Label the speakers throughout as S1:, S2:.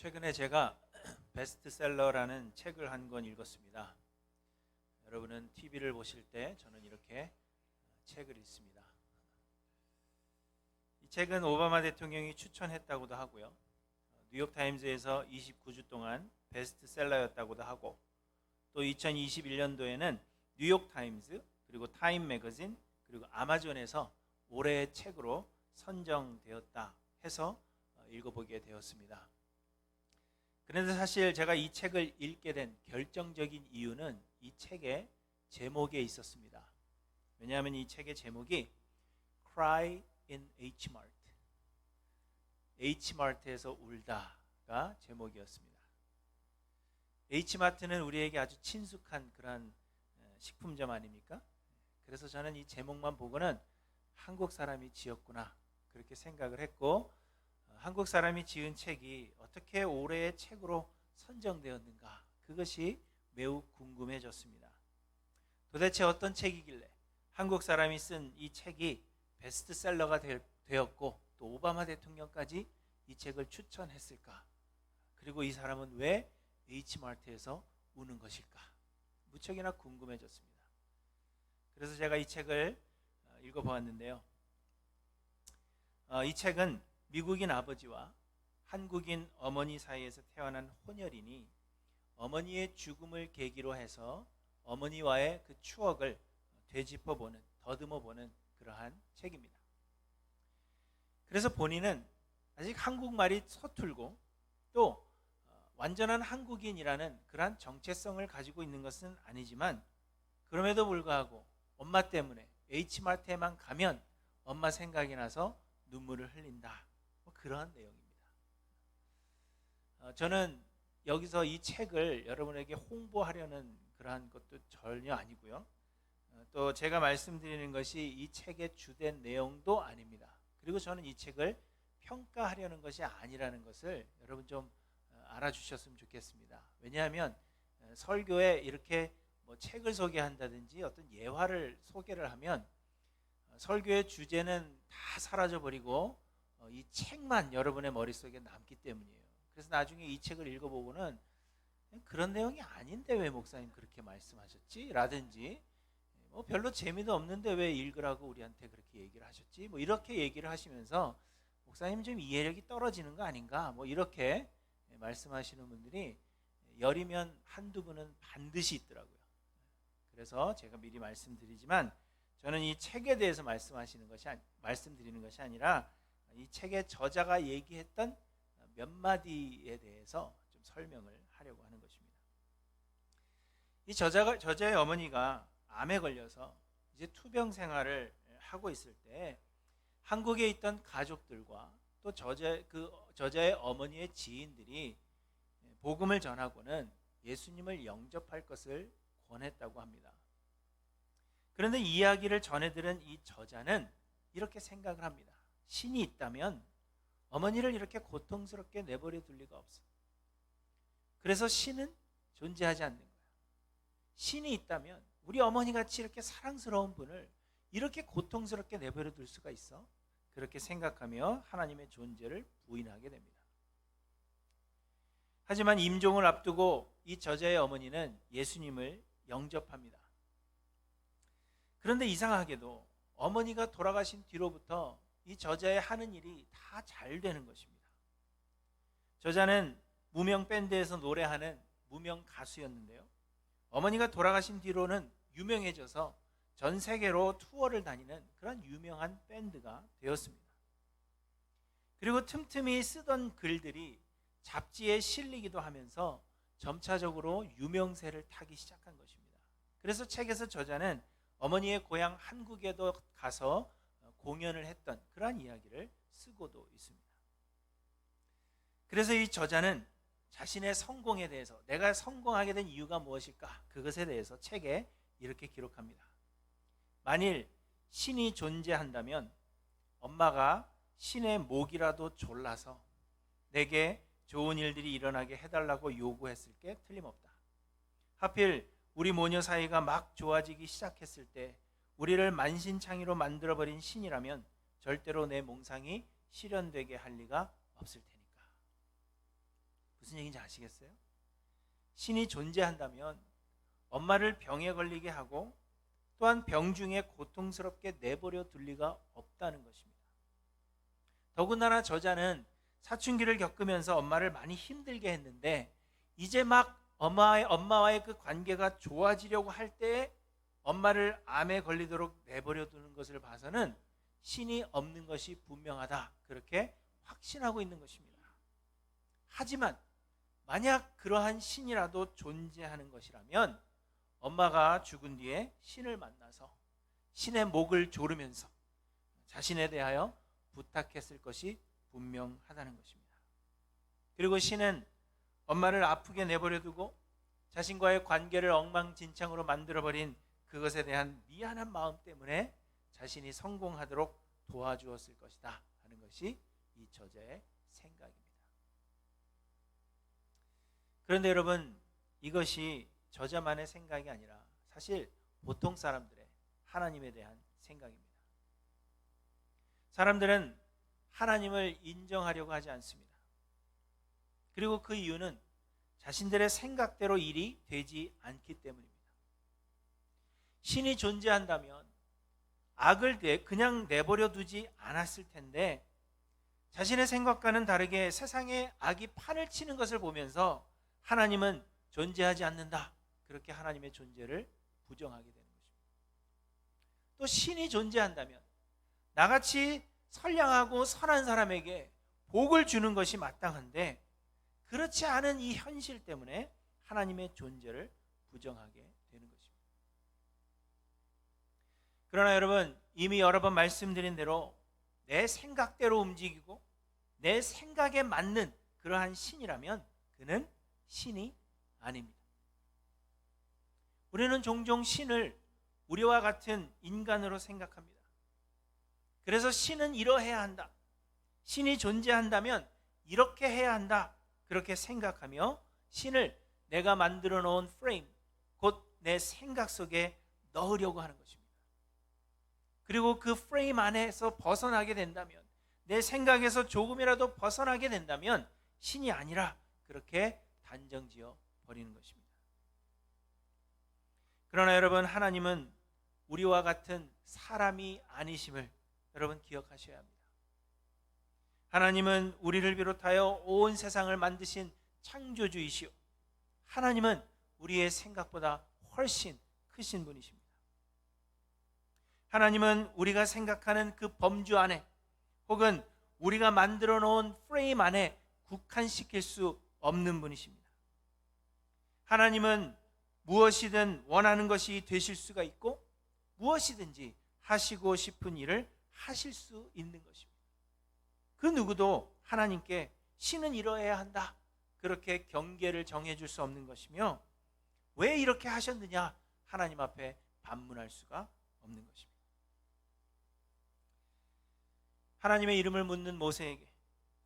S1: 최근에 제가 베스트셀러라는 책을 한 권 읽었습니다. 여러분은 TV를 보실 때 저는 이렇게 책을 읽습니다. 이 책은 오바마 대통령이 추천했다고도 하고요. 뉴욕타임즈에서 29주 동안 베스트셀러였다고도 하고, 또 2021년도에는 뉴욕타임즈, 그리고 타임 매거진, 그리고 아마존에서 올해의 책으로 선정되었다 해서 읽어보게 되었습니다. 그런데 사실 제가 이 책을 읽게 된 결정적인 이유는 이 책의 제목에 있었습니다. 왜냐하면 이 책의 제목이 Cry in Hmart, Hmart에서 울다가 제목이었습니다. H마트는 우리에게 아주 친숙한 그런 식품점 아닙니까? 그래서 저는 이 제목만 보고는 한국 사람이 지었구나 그렇게 생각을 했고, 한국 사람이 지은 책이 어떻게 올해의 책으로 선정되었는가, 그것이 매우 궁금해졌습니다. 도대체 어떤 책이길래 한국 사람이 쓴 이 책이 베스트셀러가 되었고, 또 오바마 대통령까지 이 책을 추천했을까? 그리고 이 사람은 왜 H마트에서 우는 것일까? 무척이나 궁금해졌습니다. 그래서 제가 이 책을 읽어보았는데요. 이 책은 미국인 아버지와 한국인 어머니 사이에서 태어난 혼혈인이 어머니의 죽음을 계기로 해서 어머니와의 그 추억을 되짚어보는, 더듬어보는 그러한 책입니다. 그래서 본인은 아직 한국말이 서툴고 또 완전한 한국인이라는 그러한 정체성을 가지고 있는 것은 아니지만, 그럼에도 불구하고 엄마 때문에 H마트에만 가면 엄마 생각이 나서 눈물을 흘린다, 그러한 내용입니다. 저는 여기서 이 책을 여러분에게 홍보하려는 그러한 것도 전혀 아니고요. 또 제가 말씀드리는 것이 이 책의 주된 내용도 아닙니다. 그리고 저는 이 책을 평가하려는 것이 아니라는 것을 여러분 좀 알아주셨으면 좋겠습니다. 왜냐하면 설교에 이렇게 책을 소개한다든지 어떤 예화를 소개를 하면 설교의 주제는 다 사라져버리고 이 책만 여러분의 머릿속에 남기 때문이에요. 그래서 나중에 이 책을 읽어보고는 그런 내용이 아닌데 왜 목사님 그렇게 말씀하셨지? 라든지 별로 재미도 없는데 왜 읽으라고 우리한테 그렇게 얘기를 하셨지? 이렇게 얘기를 하시면서 목사님 좀 이해력이 떨어지는 거 아닌가? 이렇게 말씀하시는 분들이 열이면 한두 분은 반드시 있더라고요. 그래서 제가 미리 말씀드리지만, 저는 이 책에 대해서 말씀드리는 것이 아니라 이 책의 저자가 얘기했던 몇 마디에 대해서 좀 설명을 하려고 하는 것입니다. 이 저자의 어머니가 암에 걸려서 이제 투병 생활을 하고 있을 때 한국에 있던 가족들과 또 저자의 어머니의 지인들이 복음을 전하고는 예수님을 영접할 것을 권했다고 합니다. 그런데 이야기를 전해들은 이 저자는 이렇게 생각을 합니다. 신이 있다면 어머니를 이렇게 고통스럽게 내버려 둘 리가 없어. 그래서 신은 존재하지 않는 거야. 신이 있다면 우리 어머니같이 이렇게 사랑스러운 분을 이렇게 고통스럽게 내버려 둘 수가 있어? 그렇게 생각하며 하나님의 존재를 부인하게 됩니다. 하지만 임종을 앞두고 이 저자의 어머니는 예수님을 영접합니다. 그런데 이상하게도 어머니가 돌아가신 뒤로부터 이 저자의 하는 일이 다 잘 되는 것입니다. 저자는 무명 밴드에서 노래하는 무명 가수였는데요, 어머니가 돌아가신 뒤로는 유명해져서 전 세계로 투어를 다니는 그런 유명한 밴드가 되었습니다. 그리고 틈틈이 쓰던 글들이 잡지에 실리기도 하면서 점차적으로 유명세를 타기 시작한 것입니다. 그래서 책에서 저자는 어머니의 고향 한국에도 가서 공연을 했던 그러한 이야기를 쓰고도 있습니다. 그래서 이 저자는 자신의 성공에 대해서, 내가 성공하게 된 이유가 무엇일까, 그것에 대해서 책에 이렇게 기록합니다. 만일 신이 존재한다면 엄마가 신의 목이라도 졸라서 내게 좋은 일들이 일어나게 해달라고 요구했을 게 틀림없다. 하필 우리 모녀 사이가 막 좋아지기 시작했을 때 우리를 만신창이로 만들어버린 신이라면 절대로 내 몽상이 실현되게 할 리가 없을 테니까. 무슨 얘기인지 아시겠어요? 신이 존재한다면 엄마를 병에 걸리게 하고 또한 병중에 고통스럽게 내버려 둘 리가 없다는 것입니다. 더군다나 저자는 사춘기를 겪으면서 엄마를 많이 힘들게 했는데 이제 막 엄마와의 그 관계가 좋아지려고 할 때에 엄마를 암에 걸리도록 내버려 두는 것을 봐서는 신이 없는 것이 분명하다, 그렇게 확신하고 있는 것입니다. 하지만 만약 그러한 신이라도 존재하는 것이라면 엄마가 죽은 뒤에 신을 만나서 신의 목을 조르면서 자신에 대하여 부탁했을 것이 분명하다는 것입니다. 그리고 신은 엄마를 아프게 내버려두고 자신과의 관계를 엉망진창으로 만들어버린 그것에 대한 미안한 마음 때문에 자신이 성공하도록 도와주었을 것이다 하는 것이 이 저자의 생각입니다. 그런데 여러분, 이것이 저자만의 생각이 아니라 사실 보통 사람들의 하나님에 대한 생각입니다. 사람들은 하나님을 인정하려고 하지 않습니다. 그리고 그 이유는 자신들의 생각대로 일이 되지 않기 때문입니다. 신이 존재한다면 악을 그냥 내버려 두지 않았을 텐데 자신의 생각과는 다르게 세상에 악이 판을 치는 것을 보면서 하나님은 존재하지 않는다, 그렇게 하나님의 존재를 부정하게 되는 것입니다. 또 신이 존재한다면 나같이 선량하고 선한 사람에게 복을 주는 것이 마땅한데 그렇지 않은 이 현실 때문에 하나님의 존재를 부정하게 되는 것입니다. 그러나 여러분, 이미 여러 번 말씀드린 대로 내 생각대로 움직이고 내 생각에 맞는 그러한 신이라면 그는 신이 아닙니다. 우리는 종종 신을 우리와 같은 인간으로 생각합니다. 그래서 신은 이러해야 한다, 신이 존재한다면 이렇게 해야 한다, 그렇게 생각하며 신을 내가 만들어 놓은 프레임, 곧 내 생각 속에 넣으려고 하는 것입니다. 그리고 그 프레임 안에서 벗어나게 된다면, 내 생각에서 조금이라도 벗어나게 된다면 신이 아니라 그렇게 단정지어 버리는 것입니다. 그러나 여러분, 하나님은 우리와 같은 사람이 아니심을 여러분 기억하셔야 합니다. 하나님은 우리를 비롯하여 온 세상을 만드신 창조주이시오. 하나님은 우리의 생각보다 훨씬 크신 분이십니다. 하나님은 우리가 생각하는 그 범주 안에 혹은 우리가 만들어 놓은 프레임 안에 국한시킬 수 없는 분이십니다. 하나님은 무엇이든 원하는 것이 되실 수가 있고 무엇이든지 하시고 싶은 일을 하실 수 있는 것입니다. 그 누구도 하나님께 신은 이러해야 한다, 그렇게 경계를 정해줄 수 없는 것이며 왜 이렇게 하셨느냐 하나님 앞에 반문할 수가 없는 것입니다. 하나님의 이름을 묻는 모세에게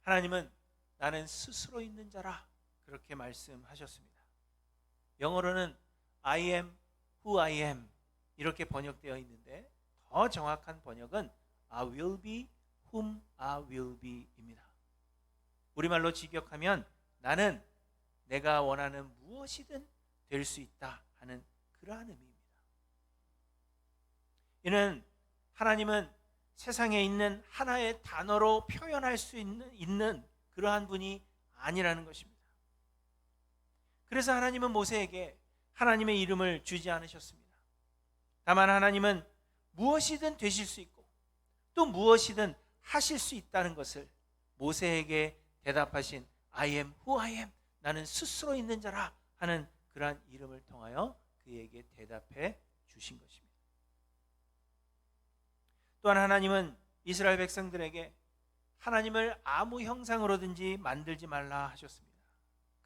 S1: 하나님은 나는 스스로 있는 자라 그렇게 말씀하셨습니다. 영어로는 I am who I am 이렇게 번역되어 있는데 더 정확한 번역은 I will be whom I will be 입니다. 우리말로 직역하면 나는 내가 원하는 무엇이든 될 수 있다 하는 그러한 의미입니다. 이는 하나님은 세상에 있는 하나의 단어로 표현할 수 있는 그러한 분이 아니라는 것입니다. 그래서 하나님은 모세에게 하나님의 이름을 주지 않으셨습니다. 다만 하나님은 무엇이든 되실 수 있고 또 무엇이든 하실 수 있다는 것을 모세에게 대답하신 I am who I am, 나는 스스로 있는 자라 하는 그러한 이름을 통하여 그에게 대답해 주신 것입니다. 또한 하나님은 이스라엘 백성들에게 하나님을 아무 형상으로든지 만들지 말라 하셨습니다.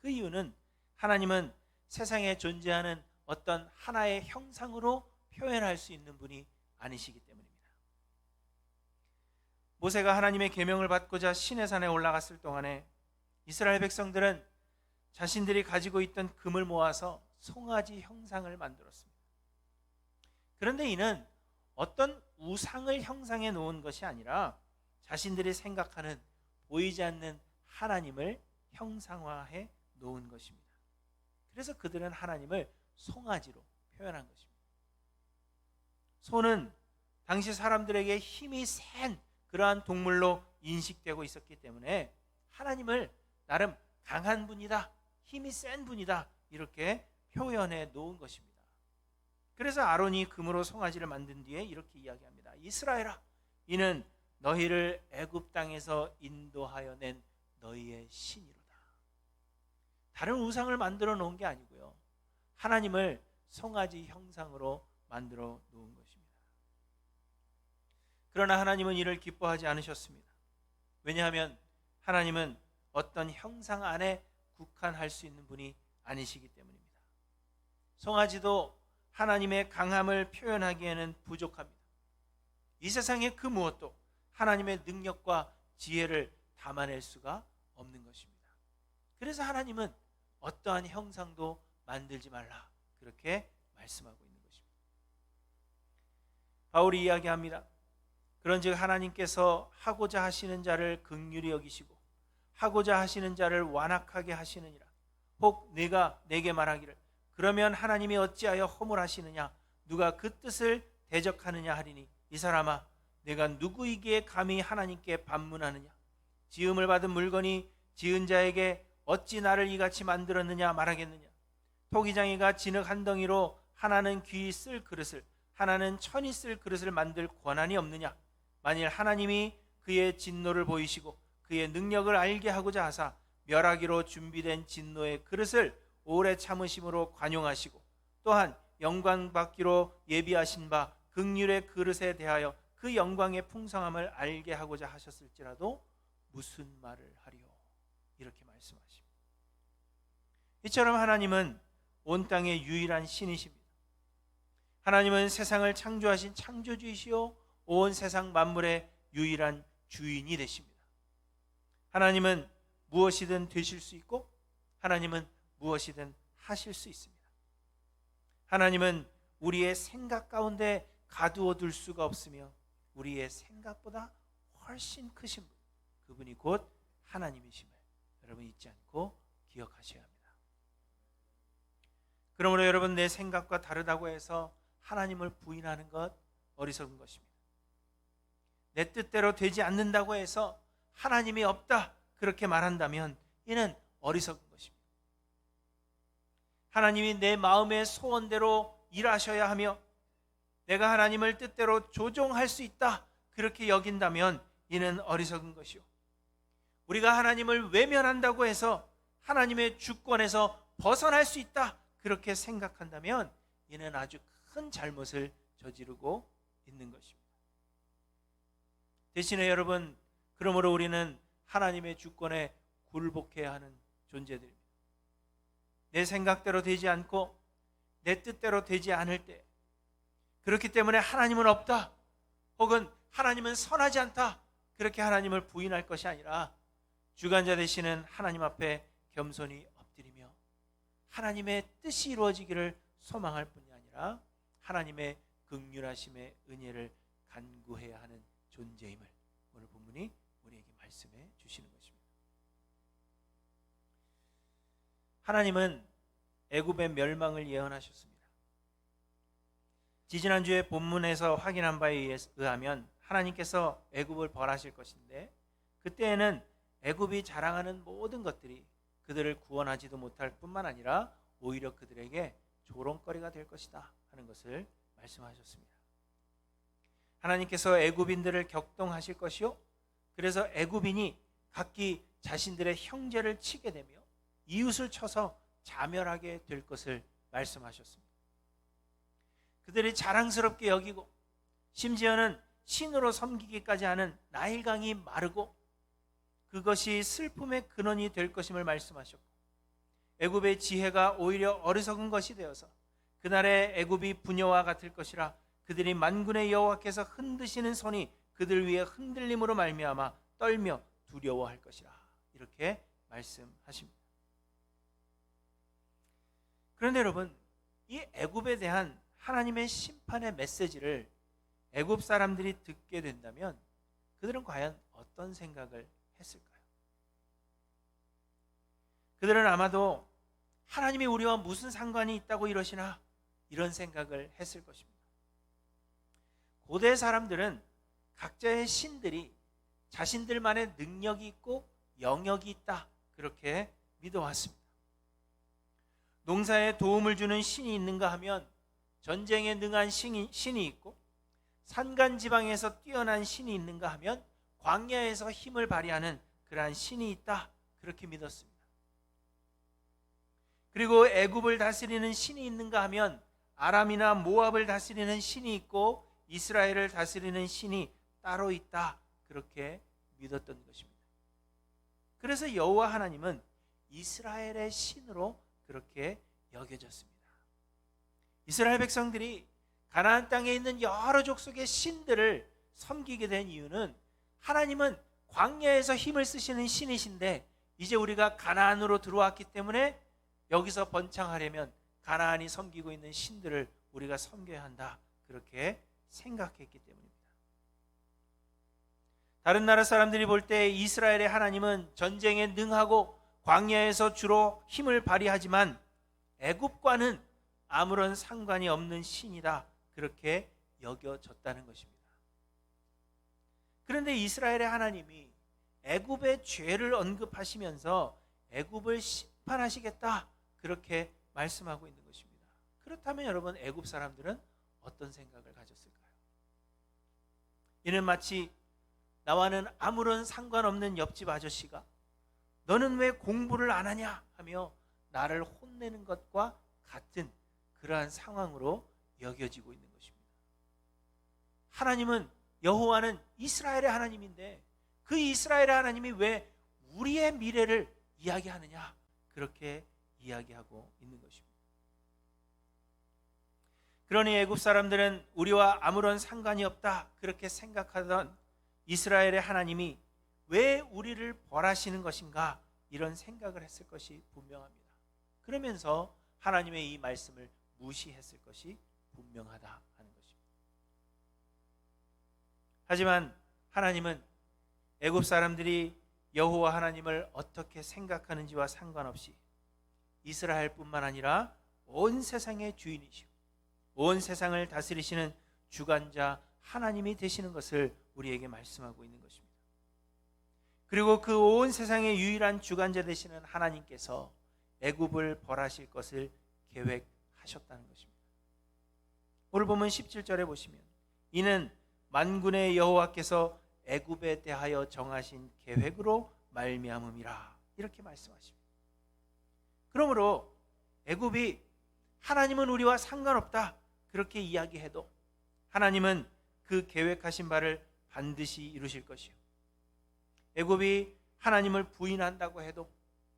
S1: 그 이유는 하나님은 세상에 존재하는 어떤 하나의 형상으로 표현할 수 있는 분이 아니시기 때문입니다. 모세가 하나님의 계명을 받고자 시내산에 올라갔을 동안에 이스라엘 백성들은 자신들이 가지고 있던 금을 모아서 송아지 형상을 만들었습니다. 그런데 이는 어떤 우상을 형상해 놓은 것이 아니라 자신들이 생각하는 보이지 않는 하나님을 형상화해 놓은 것입니다. 그래서 그들은 하나님을 송아지로 표현한 것입니다. 소는 당시 사람들에게 힘이 센 그러한 동물로 인식되고 있었기 때문에 하나님을 나름 강한 분이다, 힘이 센 분이다, 이렇게 표현해 놓은 것입니다. 그래서 아론이 금으로 송아지를 만든 뒤에 이렇게 이야기합니다. 이스라엘아, 이는 너희를 애굽 땅에서 인도하여 낸 너희의 신이로다. 다른 우상을 만들어 놓은 게 아니고요, 하나님을 송아지 형상으로 만들어 놓은 것입니다. 그러나 하나님은 이를 기뻐하지 않으셨습니다. 왜냐하면 하나님은 어떤 형상 안에 국한할 수 있는 분이 아니시기 때문입니다. 송아지도 하나님의 강함을 표현하기에는 부족합니다. 이 세상의 그 무엇도 하나님의 능력과 지혜를 담아낼 수가 없는 것입니다. 그래서 하나님은 어떠한 형상도 만들지 말라, 그렇게 말씀하고 있는 것입니다. 바울이 이야기합니다. 그런즉 하나님께서 하고자 하시는 자를 긍휼히 여기시고 하고자 하시는 자를 완악하게 하시느니라. 혹 네가 내게 말하기를 그러면 하나님이 어찌하여 허물하시느냐, 누가 그 뜻을 대적하느냐 하리니, 이 사람아, 내가 누구이기에 감히 하나님께 반문하느냐. 지음을 받은 물건이 지은 자에게 어찌 나를 이같이 만들었느냐 말하겠느냐. 토기장이가 진흙 한 덩이로 하나는 귀 쓸 그릇을 하나는 천이 쓸 그릇을 만들 권한이 없느냐. 만일 하나님이 그의 진노를 보이시고 그의 능력을 알게 하고자 하사 멸하기로 준비된 진노의 그릇을 오래 참으심으로 관용하시고 또한 영광 받기로 예비하신 바 긍휼의 그릇에 대하여 그 영광의 풍성함을 알게 하고자 하셨을지라도 무슨 말을 하리요, 이렇게 말씀하십니다. 이처럼 하나님은 온 땅의 유일한 신이십니다. 하나님은 세상을 창조하신 창조주이시요 온 세상 만물의 유일한 주인이 되십니다. 하나님은 무엇이든 되실 수 있고 하나님은 무엇이든 하실 수 있습니다. 하나님은 우리의 생각 가운데 가두어 둘 수가 없으며 우리의 생각보다 훨씬 크신 분, 그분이 곧 하나님이심을 여러분 잊지 않고 기억하셔야 합니다. 그러므로 여러분, 내 생각과 다르다고 해서 하나님을 부인하는 것 어리석은 것입니다. 내 뜻대로 되지 않는다고 해서 하나님이 없다, 그렇게 말한다면 이는 어리석은 것입니다. 하나님이 내 마음의 소원대로 일하셔야 하며 내가 하나님을 뜻대로 조종할 수 있다, 그렇게 여긴다면 이는 어리석은 것이요, 우리가 하나님을 외면한다고 해서 하나님의 주권에서 벗어날 수 있다, 그렇게 생각한다면 이는 아주 큰 잘못을 저지르고 있는 것입니다. 대신에 여러분, 그러므로 우리는 하나님의 주권에 굴복해야 하는 존재들입니다. 내 생각대로 되지 않고 내 뜻대로 되지 않을 때, 그렇기 때문에 하나님은 없다, 혹은 하나님은 선하지 않다, 그렇게 하나님을 부인할 것이 아니라 주관자 되시는 하나님 앞에 겸손히 엎드리며 하나님의 뜻이 이루어지기를 소망할 뿐이 아니라 하나님의 긍휼하심의 은혜를 간구해야 하는 존재임을 오늘 본문이 우리에게 말씀해 주시는 것입니다. 하나님은 애굽의 멸망을 예언하셨습니다. 지지난주에 본문에서 확인한 바에 의하면 하나님께서 애굽을 벌하실 것인데, 그때에는 애굽이 자랑하는 모든 것들이 그들을 구원하지도 못할 뿐만 아니라 오히려 그들에게 조롱거리가 될 것이다 하는 것을 말씀하셨습니다. 하나님께서 애굽인들을 격동하실 것이요, 그래서 애굽인이 각기 자신들의 형제를 치게 되며 이웃을 쳐서 자멸하게 될 것을 말씀하셨습니다. 그들이 자랑스럽게 여기고 심지어는 신으로 섬기기까지 하는 나일강이 마르고 그것이 슬픔의 근원이 될 것임을 말씀하셨고, 애굽의 지혜가 오히려 어리석은 것이 되어서 그날의 애굽이 부녀와 같을 것이라, 그들이 만군의 여호와께서 흔드시는 손이 그들 위에 흔들림으로 말미암아 떨며 두려워할 것이라, 이렇게 말씀하십니다. 그런데 여러분, 이 애굽에 대한 하나님의 심판의 메시지를 애굽 사람들이 듣게 된다면 그들은 과연 어떤 생각을 했을까요? 그들은 아마도 하나님이 우리와 무슨 상관이 있다고 이러시나 이런 생각을 했을 것입니다. 고대 사람들은 각자의 신들이 자신들만의 능력이 있고 영역이 있다, 그렇게 믿어왔습니다. 농사에 도움을 주는 신이 있는가 하면 전쟁에 능한 신이 있고, 산간지방에서 뛰어난 신이 있는가 하면 광야에서 힘을 발휘하는 그러한 신이 있다, 그렇게 믿었습니다. 그리고 애굽을 다스리는 신이 있는가 하면 아람이나 모압을 다스리는 신이 있고 이스라엘을 다스리는 신이 따로 있다, 그렇게 믿었던 것입니다. 그래서 여호와 하나님은 이스라엘의 신으로 그렇게 여겨졌습니다. 이스라엘 백성들이 가나안 땅에 있는 여러 족속의 신들을 섬기게 된 이유는, 하나님은 광야에서 힘을 쓰시는 신이신데 이제 우리가 가나안으로 들어왔기 때문에 여기서 번창하려면 가나안이 섬기고 있는 신들을 우리가 섬겨야 한다, 그렇게 생각했기 때문입니다. 다른 나라 사람들이 볼 때 이스라엘의 하나님은 전쟁에 능하고 광야에서 주로 힘을 발휘하지만 애굽과는 아무런 상관이 없는 신이다, 그렇게 여겨졌다는 것입니다. 그런데 이스라엘의 하나님이 애굽의 죄를 언급하시면서 애굽을 심판하시겠다, 그렇게 말씀하고 있는 것입니다. 그렇다면 여러분, 애굽 사람들은 어떤 생각을 가졌을까요? 이는 마치 나와는 아무런 상관없는 옆집 아저씨가 너는 왜 공부를 안 하냐 하며 나를 혼내는 것과 같은 그러한 상황으로 여겨지고 있는 것입니다. 하나님은, 여호와는 이스라엘의 하나님인데 그 이스라엘의 하나님이 왜 우리의 미래를 이야기하느냐, 그렇게 이야기하고 있는 것입니다. 그러니 애굽 사람들은 우리와 아무런 상관이 없다, 그렇게 생각하던 이스라엘의 하나님이 왜 우리를 벌하시는 것인가, 이런 생각을 했을 것이 분명합니다. 그러면서 하나님의 이 말씀을 무시했을 것이 분명하다 하는 것입니다. 하지만 하나님은 애굽 사람들이 여호와 하나님을 어떻게 생각하는지와 상관없이 이스라엘뿐만 아니라 온 세상의 주인이시고 온 세상을 다스리시는 주관자 하나님이 되시는 것을 우리에게 말씀하고 있는 것입니다. 그리고 그 온 세상의 유일한 주관자 되시는 하나님께서 애굽을 벌하실 것을 계획하셨다는 것입니다. 오늘 보면 17절에 보시면 이는 만군의 여호와께서 애굽에 대하여 정하신 계획으로 말미암음이라, 이렇게 말씀하십니다. 그러므로 애굽이 하나님은 우리와 상관없다, 그렇게 이야기해도 하나님은 그 계획하신 바를 반드시 이루실 것이요, 애굽이 하나님을 부인한다고 해도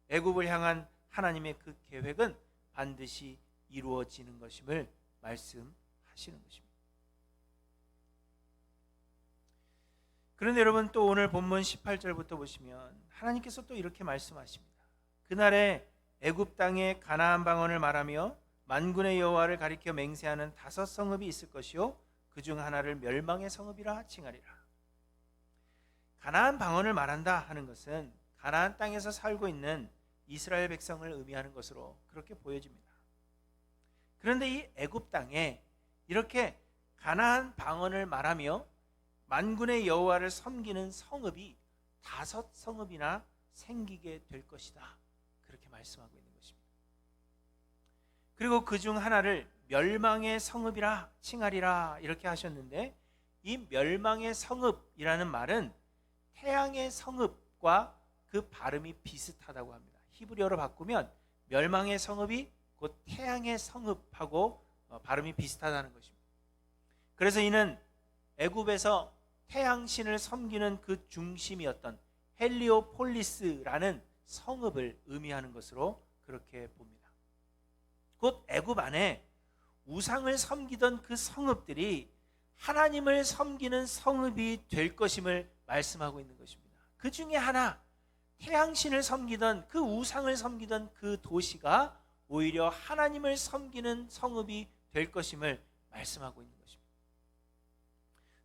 S1: 애굽을 향한 하나님의 그 계획은 반드시 이루어지는 것임을 말씀하시는 것입니다. 그런데 여러분, 또 오늘 본문 18절부터 보시면 하나님께서 또 이렇게 말씀하십니다. 그날에 애굽 땅에 가나안 방언을 말하며 만군의 여호와를 가리켜 맹세하는 5 성읍이 있을 것이요 그 중 하나를 멸망의 성읍이라 칭하리라. 가나안 방언을 말한다 하는 것은 가나안 땅에서 살고 있는 이스라엘 백성을 의미하는 것으로 그렇게 보여집니다. 그런데 이 애굽 땅에 이렇게 가나안 방언을 말하며 만군의 여호와를 섬기는 성읍이 5 성읍이나 생기게 될 것이다, 그렇게 말씀하고 있는 것입니다. 그리고 그 중 하나를 멸망의 성읍이라 칭하리라, 이렇게 하셨는데 이 멸망의 성읍이라는 말은 태양의 성읍과 그 발음이 비슷하다고 합니다. 히브리어로 바꾸면 멸망의 성읍이 곧 태양의 성읍하고 발음이 비슷하다는 것입니다. 그래서 이는 애굽에서 태양신을 섬기는 그 중심이었던 헬리오폴리스라는 성읍을 의미하는 것으로 그렇게 봅니다. 곧 애굽 안에 우상을 섬기던 그 성읍들이 하나님을 섬기는 성읍이 될 것임을 말씀하고 있는 것입니다. 그 중에 하나, 태양신을 섬기던 그 우상을 섬기던 그 도시가 오히려 하나님을 섬기는 성읍이 될 것임을 말씀하고 있는 것입니다.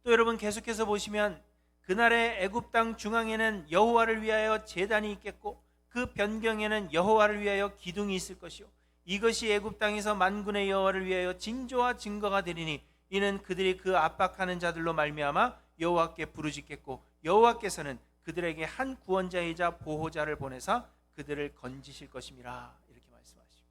S1: 또 여러분, 계속해서 보시면 그날의 애굽 땅 중앙에는 여호와를 위하여 제단이 있겠고 그 그 변경에는 여호와를 위하여 기둥이 있을 것이요 이것이 애굽 땅에서 만군의 여호와를 위하여 징조와 증거가 되리니 이는 그들이 그 압박하는 자들로 말미암아 여호와께 부르짖겠고 여호와께서는 그들에게 한 구원자이자 보호자를 보내사 그들을 건지실 것임이라. 이렇게 말씀하시고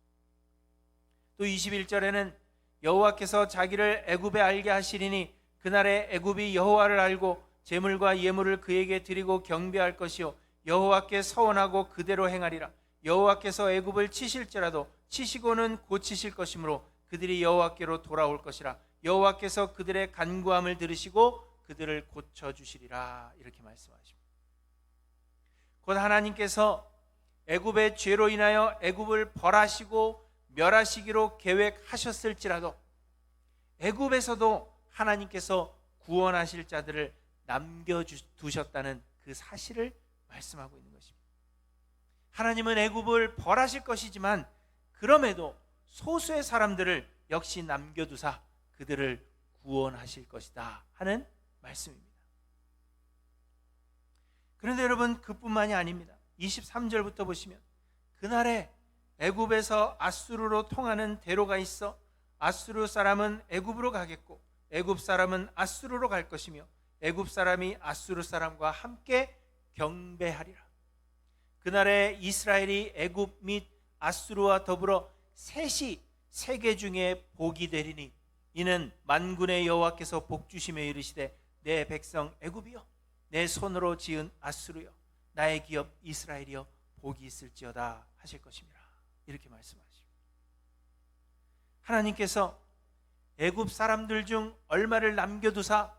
S1: 또 21절에는 여호와께서 자기를 애굽에 알게 하시리니 그날에 애굽이 여호와를 알고 제물과 예물을 그에게 드리고 경배할 것이요 여호와께 서원하고 그대로 행하리라. 여호와께서 애굽을 치실지라도 치시고는 고치실 것이므로 그들이 여호와께로 돌아올 것이라. 여호와께서 그들의 간구함을 들으시고 그들을 고쳐주시리라. 이렇게 말씀하십니다. 곧 하나님께서 애굽의 죄로 인하여 애굽을 벌하시고 멸하시기로 계획하셨을지라도 애굽에서도 하나님께서 구원하실 자들을 남겨두셨다는 그 사실을 말씀하고 있는 것입니다. 하나님은 애굽을 벌하실 것이지만 그럼에도 소수의 사람들을 역시 남겨두사 그들을 구원하실 것이다 하는 말씀입니다. 그런데 여러분, 그뿐만이 아닙니다. 23절부터 보시면 그날에 애굽에서 아수르로 통하는 대로가 있어 아수르 사람은 애굽으로 가겠고 애굽 사람은 아수르로 갈 것이며 애굽 사람이 아수르 사람과 함께 경배하리라. 그날에 이스라엘이 애굽 및 아수르와 더불어 셋이 세계 중에 복이 되리니 이는 만군의 여호와께서 복주시며 이르시되 내 백성 애굽이여 내 손으로 지은 아수르여 나의 기업 이스라엘이여 복이 있을지어다 하실 것입니다. 이렇게 말씀하시죠. 하나님께서 애굽 사람들 중 얼마를 남겨두사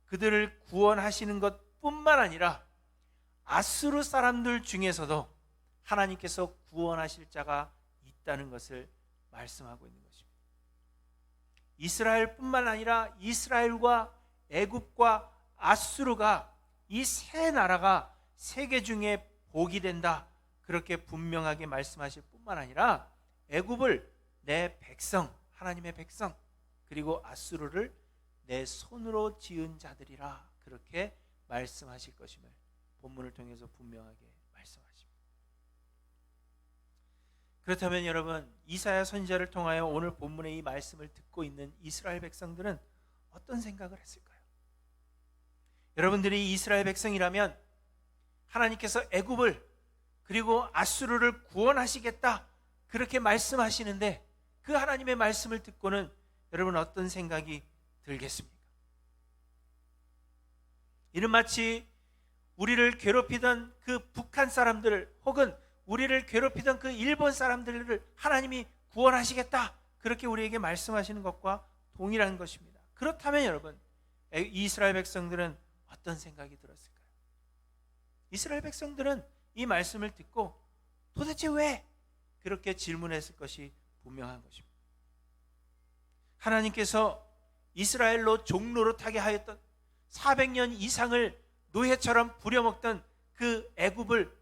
S1: 그들을 구원하시는 것뿐만 아니라 아수르 사람들 중에서도 하나님께서 구원하실 자가 있다는 것을 말씀하고 있는 것입니다. 이스라엘뿐만 아니라 이스라엘과 애굽과 아수르가 이 세 나라가 세계 중에 복이 된다, 그렇게 분명하게 말씀하실 뿐만 아니라 애굽을 내 백성, 하나님의 백성, 그리고 아수르를 내 손으로 지은 자들이라 그렇게 말씀하실 것임을 본문을 통해서 분명하게 말씀하십니다. 그렇다면 여러분, 이사야 선지자를 통하여 오늘 본문의 이 말씀을 듣고 있는 이스라엘 백성들은 어떤 생각을 했을까요? 여러분들이 이스라엘 백성이라면 하나님께서 애굽을 그리고 아수르를 구원하시겠다 그렇게 말씀하시는데 그 하나님의 말씀을 듣고는 여러분 어떤 생각이 들겠습니까? 이는 마치 우리를 괴롭히던 그 북한 사람들을 혹은 우리를 괴롭히던 그 일본 사람들을 하나님이 구원하시겠다 그렇게 우리에게 말씀하시는 것과 동일한 것입니다. 그렇다면 여러분, 이스라엘 백성들은 어떤 생각이 들었을까요? 이스라엘 백성들은 이 말씀을 듣고 도대체 왜 그렇게 질문했을 것이 분명한 것입니다. 하나님께서 이스라엘로 종노릇하게 하였던 400년 이상을 노예처럼 부려먹던 그 애굽을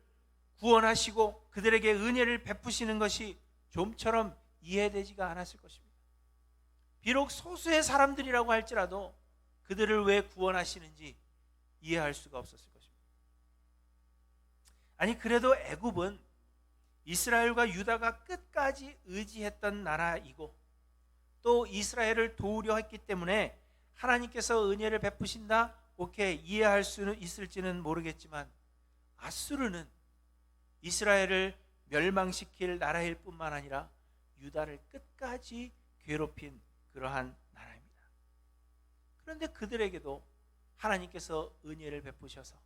S1: 구원하시고 그들에게 은혜를 베푸시는 것이 좀처럼 이해되지가 않았을 것입니다. 비록 소수의 사람들이라고 할지라도 그들을 왜 구원하시는지 이해할 수가 없었을 것입니다. 아니, 그래도 애굽은 이스라엘과 유다가 끝까지 의지했던 나라이고 또 이스라엘을 도우려 했기 때문에 하나님께서 은혜를 베푸신다, 오케이, 이해할 수는 있을지는 모르겠지만 아수르는 이스라엘을 멸망시킬 나라일 뿐만 아니라 유다를 끝까지 괴롭힌 그러한 나라입니다. 그런데 그들에게도 하나님께서 은혜를 베푸셔서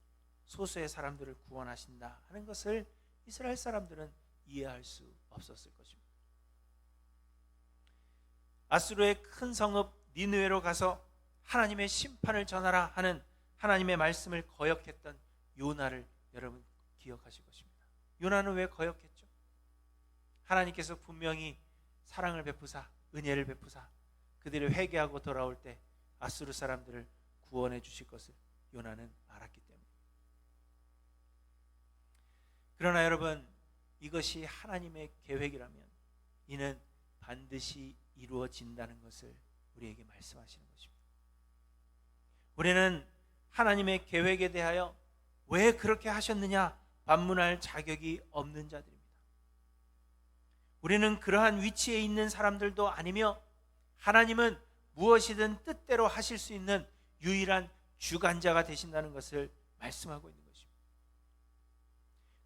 S1: 소수의 사람들을 구원하신다 하는 것을 이스라엘 사람들은 이해할 수 없었을 것입니다. 아수르의 큰 성읍 니느웨로 가서 하나님의 심판을 전하라 하는 하나님의 말씀을 거역했던 요나를 여러분 기억하실 것입니다. 요나는 왜 거역했죠? 하나님께서 분명히 사랑을 베푸사 은혜를 베푸사 그들이 회개하고 돌아올 때 아수르 사람들을 구원해 주실 것을 요나는 알았기 때문입니다. 그러나 여러분, 이것이 하나님의 계획이라면 이는 반드시 이루어진다는 것을 우리에게 말씀하시는 것입니다. 우리는 하나님의 계획에 대하여 왜 그렇게 하셨느냐 반문할 자격이 없는 자들입니다. 우리는 그러한 위치에 있는 사람들도 아니며 하나님은 무엇이든 뜻대로 하실 수 있는 유일한 주관자가 되신다는 것을 말씀하고 있는 것입니다.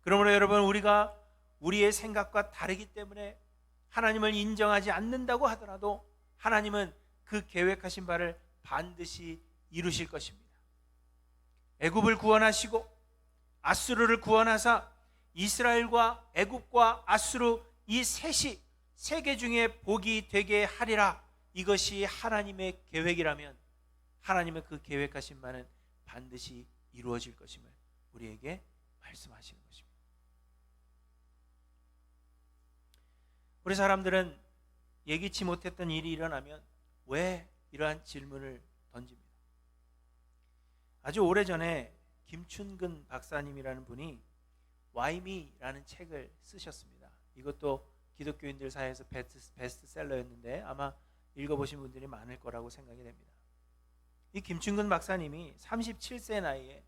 S1: 그러므로 여러분, 우리가 우리의 생각과 다르기 때문에 하나님을 인정하지 않는다고 하더라도 하나님은 그 계획하신 바를 반드시 이루실 것입니다. 애굽을 구원하시고 아수르를 구원하사 이스라엘과 애굽과 아수르 이 셋이 세계 중에 복이 되게 하리라. 이것이 하나님의 계획이라면 하나님의 그 계획하신 바는 반드시 이루어질 것임을 우리에게 말씀하시는 것입니다. 우리 사람들은 예기치 못했던 일이 일어나면 왜 이러한 질문을 던집니다. 아주 오래전에 김춘근 박사님이라는 분이 Why Me라는 책을 쓰셨습니다. 이것도 기독교인들 사이에서 베스트셀러였는데 아마 읽어보신 분들이 많을 거라고 생각이 됩니다. 이 김춘근 박사님이 37세 나이에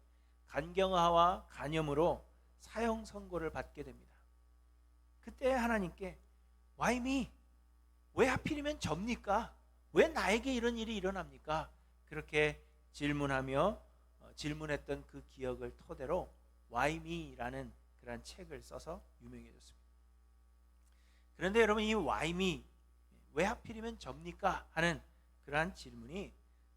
S1: 간경화와 간염으로 사형 선고를 받게 됩니다. 그때 하나님께 Why me? 왜 하필이면 접니까? 왜 나에게 이런 일이 일어납니까? 그렇게 질문했던 그 기억을 토대로 Why me라는 그런 책을 써서 유명해졌습니다. 그런데 여러분, 이 Why me? 왜 하필이면 접니까? 하는 그러한 질문이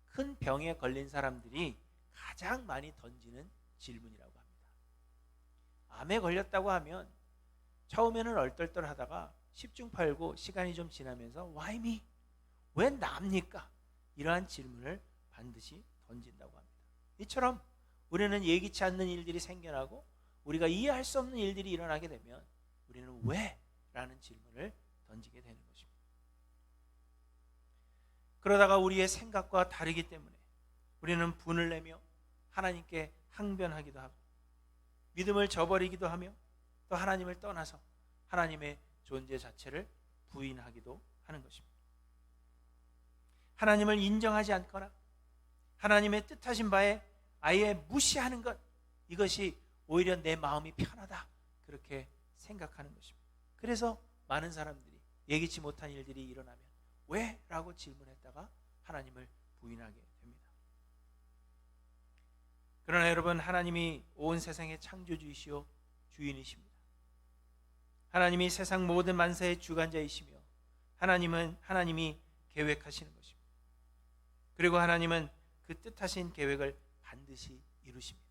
S1: 큰 병에 걸린 사람들이 가장 많이 던지는 질문이라고 합니다. 암에 걸렸다고 하면 처음에는 얼떨떨하다가 10중 8구 시간이 좀 지나면서 Why me? 왜 납니까? 이러한 질문을 반드시 던진다고 합니다. 이처럼 우리는 예기치 않는 일들이 생겨나고 우리가 이해할 수 없는 일들이 일어나게 되면 우리는 왜? 라는 질문을 던지게 되는 것입니다. 그러다가 우리의 생각과 다르기 때문에 우리는 분을 내며 하나님께 항변하기도 하고 믿음을 저버리기도 하며 또 하나님을 떠나서 하나님의 존재 자체를 부인하기도 하는 것입니다. 하나님을 인정하지 않거나 하나님의 뜻하신 바에 아예 무시하는 것, 이것이 오히려 내 마음이 편하다 그렇게 생각하는 것입니다. 그래서 많은 사람들이 예기치 못한 일들이 일어나면 왜? 라고 질문했다가 하나님을 부인하게 됩니다. 그러나 여러분, 하나님이 온 세상의 창조주이시오 주인이십니다. 하나님이 세상 모든 만사의 주관자이시며 하나님이 계획하시는 것입니다. 그리고 하나님은 그 뜻하신 계획을 반드시 이루십니다.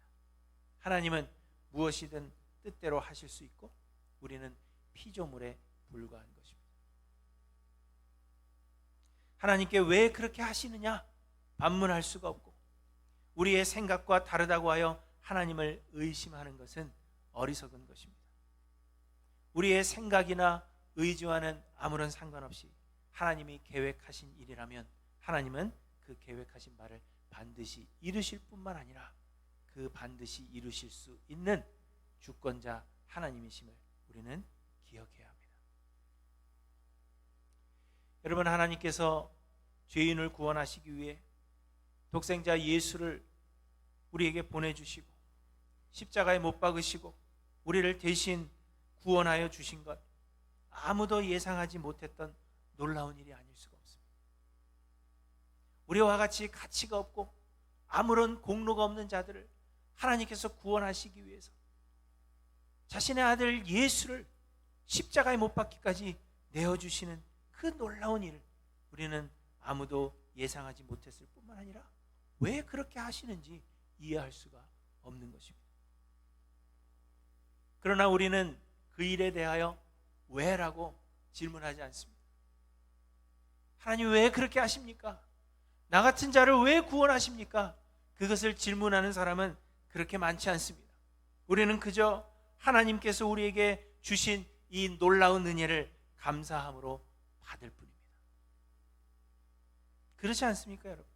S1: 하나님은 무엇이든 뜻대로 하실 수 있고 우리는 피조물에 불과한 것입니다. 하나님께 왜 그렇게 하시느냐? 반문할 수가 없고 우리의 생각과 다르다고 하여 하나님을 의심하는 것은 어리석은 것입니다. 우리의 생각이나 의지와는 아무런 상관없이 하나님이 계획하신 일이라면 하나님은 그 계획하신 바를 반드시 이루실 뿐만 아니라 그 반드시 이루실 수 있는 주권자 하나님이심을 우리는 기억해야 합니다. 여러분, 하나님께서 죄인을 구원하시기 위해 독생자 예수를 우리에게 보내주시고 십자가에 못 박으시고 우리를 대신 구원하여 주신 것, 아무도 예상하지 못했던 놀라운 일이 아닐 수가 없습니다. 우리와 같이 가치가 없고 아무런 공로가 없는 자들을 하나님께서 구원하시기 위해서 자신의 아들 예수를 십자가에 못 박기까지 내어주시는 그 놀라운 일을 우리는 아무도 예상하지 못했을 뿐만 아니라 왜 그렇게 하시는지 이해할 수가 없는 것입니다. 그러나 우리는 그 일에 대하여 왜라고 질문하지 않습니다. 하나님 왜 그렇게 하십니까? 나 같은 자를 왜 구원하십니까? 그것을 질문하는 사람은 그렇게 많지 않습니다. 우리는 그저 하나님께서 우리에게 주신 이 놀라운 은혜를 감사함으로 받을 뿐입니다. 그렇지 않습니까, 여러분?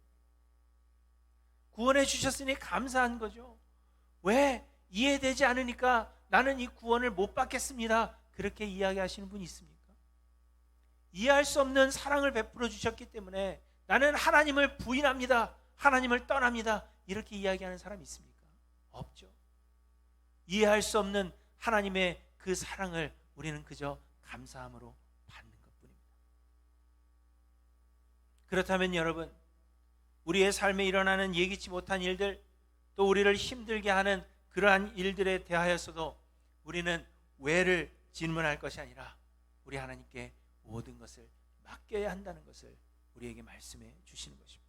S1: 구원해 주셨으니 감사한 거죠. 왜? 이해되지 않으니까 나는 이 구원을 못 받겠습니다. 그렇게 이야기하시는 분이 있습니까? 이해할 수 없는 사랑을 베풀어 주셨기 때문에 나는 하나님을 부인합니다. 하나님을 떠납니다. 이렇게 이야기하는 사람이 있습니까? 없죠. 이해할 수 없는 하나님의 그 사랑을 우리는 그저 감사함으로 받는 것뿐입니다. 그렇다면 여러분, 우리의 삶에 일어나는 예기치 못한 일들, 또 우리를 힘들게 하는 그러한 일들에 대하여서도 우리는 왜를 질문할 것이 아니라 우리 하나님께 모든 것을 맡겨야 한다는 것을 우리에게 말씀해 주시는 것입니다.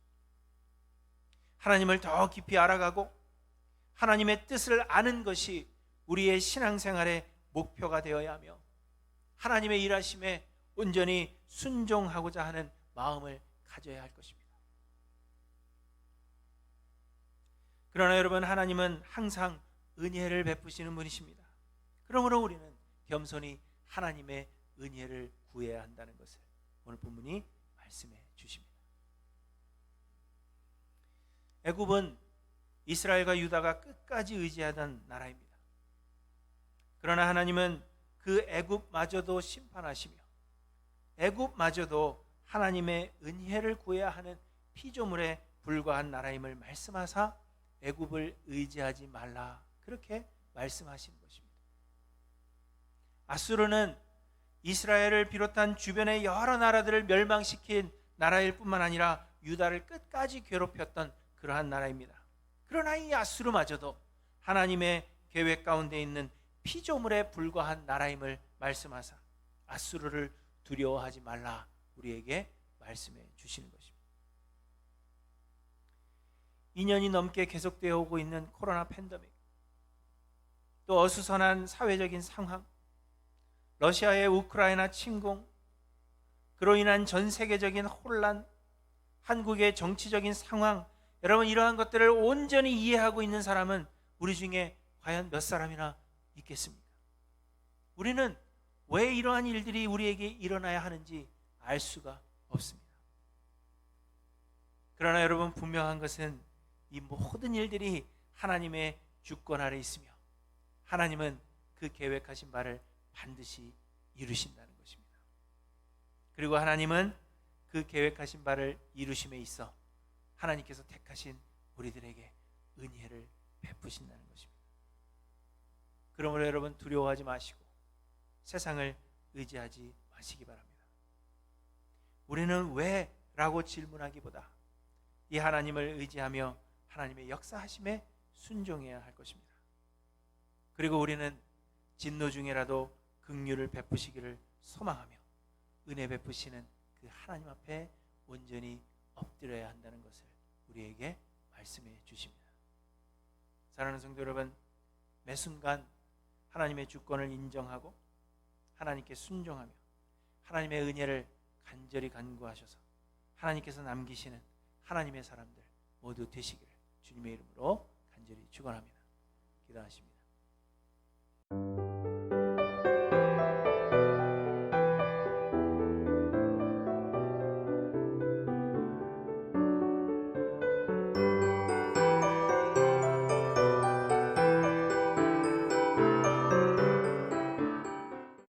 S1: 하나님을 더 깊이 알아가고 하나님의 뜻을 아는 것이 우리의 신앙생활의 목표가 되어야 하며 하나님의 일하심에 온전히 순종하고자 하는 마음을 가져야 할 것입니다. 그러나 여러분, 하나님은 항상 은혜를 베푸시는 분이십니다. 그러므로 우리는 겸손히 하나님의 은혜를 구해야 한다는 것을 오늘 본문이 말씀해 주십니다. 애굽은 이스라엘과 유다가 끝까지 의지하던 나라입니다. 그러나 하나님은 그 애굽마저도 심판하시며 애굽마저도 하나님의 은혜를 구해야 하는 피조물에 불과한 나라임을 말씀하사 애굽을 의지하지 말라, 그렇게 말씀하시는 것입니다. 아수르는 이스라엘을 비롯한 주변의 여러 나라들을 멸망시킨 나라일 뿐만 아니라 유다를 끝까지 괴롭혔던 그러한 나라입니다. 그러나 이 아수르마저도 하나님의 계획 가운데 있는 피조물에 불과한 나라임을 말씀하사 아수르를 두려워하지 말라, 우리에게 말씀해 주시는 것입니다. 2년이 넘게 계속되어 오고 있는 코로나 팬데믹, 또 어수선한 사회적인 상황, 러시아의 우크라이나 침공, 그로 인한 전 세계적인 혼란, 한국의 정치적인 상황, 여러분, 이러한 것들을 온전히 이해하고 있는 사람은 우리 중에 과연 몇 사람이나 있겠습니까? 우리는 왜 이러한 일들이 우리에게 일어나야 하는지 알 수가 없습니다. 그러나 여러분, 분명한 것은 이 모든 일들이 하나님의 주권 아래 있으며 하나님은 그 계획하신 바를 반드시 이루신다는 것입니다. 그리고 하나님은 그 계획하신 바를 이루심에 있어 하나님께서 택하신 우리들에게 은혜를 베푸신다는 것입니다. 그러므로 여러분, 두려워하지 마시고 세상을 의지하지 마시기 바랍니다. 우리는 왜? 라고 질문하기보다 이 하나님을 의지하며 하나님의 역사하심에 순종해야 할 것입니다. 그리고 우리는 진노 중에라도 긍휼을 베푸시기를 소망하며 은혜 베푸시는 그 하나님 앞에 온전히 엎드려야 한다는 것을 우리에게 말씀해 주십니다. 사랑하는 성도 여러분, 매 순간 하나님의 주권을 인정하고 하나님께 순종하며 하나님의 은혜를 간절히 간구하셔서 하나님께서 남기시는 하나님의 사람들 모두 되시기를 주님의 이름으로 간절히 축원합니다. 기도하십니다.